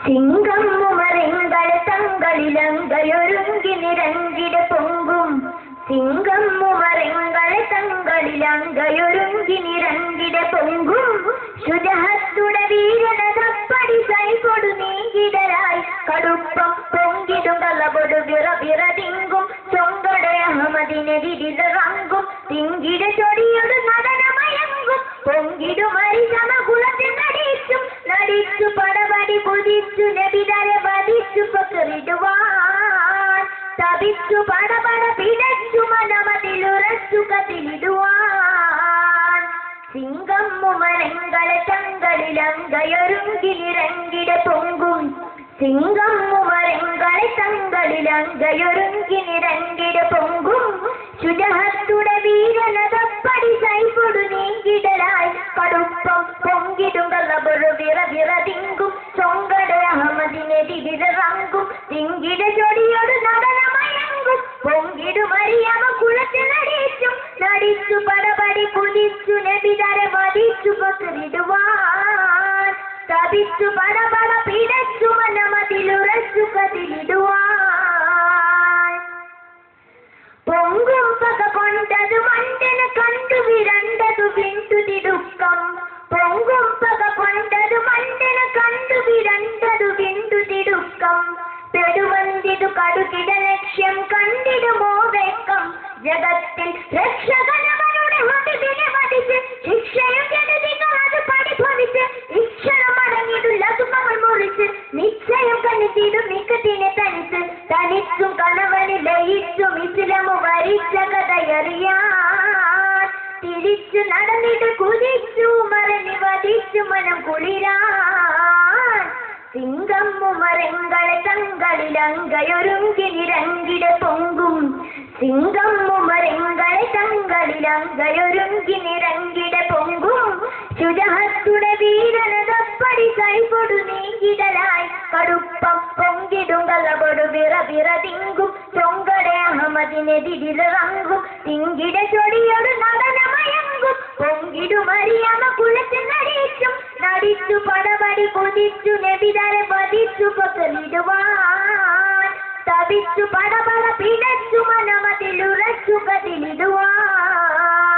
സിംഗം മുമറിങ്കളെ തങ്ങളിലങ്കയൊരുങ്ങി നിരങ്കിട പൊങ്കും സിംഗം മുമറിങ്കളെ തങ്ങളിലങ്കയൊരുങ്ങി നിരങ്കിട പൊങ്കും ശുചഹത്തുടെ വീരനതപ്പടി കൈകൊടു നീങ്കിടരായി കടുപ്പം പൊങ്കിടും കലപൊടു വിറവിറതിങ്കും ചൊങ്കടെ അഹമ്മദിനെ വിരിതറങ്കും തിങ്കിട ചൊടിയൊടു നടനമയങ്കും പൊങ്കിടുമരി സമകുളത്തിൽ നടിച്ചു പടപടി കുതിച്ചു നബിതരെ വധിച്ചു പകരിടുവാൻ തപിച്ചു പടപട പിടച്ചു മനമതിലുറച്ചു കതിലിടുവാൻ സിംഗം മുമരങ്ങളെ തങ്ങളിലങ്കയൊരുങ്ങി നിരങ്കിട പൊങ്കും സിംഗം മുമരങ്ങളെ തങ്ങളിലങ്കയൊരുങ്ങി നിരങ്കിട പൊങ്കും ശുചഹത്തുടെ വീരനതപ്പടി കൈകൊടു നീങ്കിടലായി കടുപ്പം പൊങ്കിടും കലപൊടു വിറവിറതിങ്കും ചൊങ്കടെ അഹമ്മദിനെ വിവിധറങ്കും തിങ്കിട ചൊടിയൊടു നടനമയങ്കും പൊങ്കിടുമരിയമ കുളത്തിൽ നടിച്ചു പടപടി കുതിച്ചു നബിതരെ വധിച്ചു പകരിടുവാൻ തപിച്ചു പടപട പിടച്ചു മനമതിലുറച്ചു കതിലിടുവാൻ പൊങ്കും പക കൊണ്ടതു മണ്ടന് കണ്ടു വിരണ്ടതു വിണ്ടുതിടുക്കം പൊങ്കും പക കൊണ്ടതു മണ്ടന് കണ്ടു വിരണ്ടതു വിണ്ടുതിടുക്കം പെടുവന്തിതു കടുകിട ലക്ഷ്യം കണ്ടിടുമോ വെക്കം ജഗത്തിൽ രക്ഷകനവരുടെ ഹൃദയത്തിനെ വധിച്ച് ശിക്ഷയും കെടുതികൾ അത് പരിഭവിച്ച് ഇക്ഷണം അടങ്ങിയിടുള്ള സുഖങ്ങൾ മുറിച്ച് നിശ്ചയം കണ്ണിത്തിടും മിക്കത്തിനെ തനിച്ചും കണവന് ലയിച്ചും ഇസ്ലാമു വരിച്ച കഥയറിയാൻ തിരിച്ചു നടന്നിട്ട് കുതിച്ചു മറഞ്ഞു വധിച്ചു മനം കുളിരാൻ സിംഗം മുമരങ്ങളെ തങ്ങളിലങ്കയൊരുങ്ങി നിരങ്കിട പൊങ്കും സിംഗം മുമരങ്ങളെ തങ്ങളിലങ്കയൊരുങ്ങി നിരങ്കിട പൊങ്കും ശുചഹത്തുടെ വീരനതപ്പടി കൈകൊടു നീങ്കിടലായി കടുപ്പം പൊങ്കിടും കലപൊടു വിറവിറതിങ്കും ചൊങ്കടെ അഹമ്മദിനെ വിരിതറങ്കും തിങ്കിട ചൊടിയൊടു നടനമയങ്കും പൊങ്കിടുമരിയമ കുളത്തിൽ നടിച്ചു പടപടി കുതിച്ചു നബിതരെ വധിച്ചു പകരിടുവാൻ തപിച്ചു പടപട പിടച്ചു മനമതിലുറച്ചു കതിലിടുവാൻ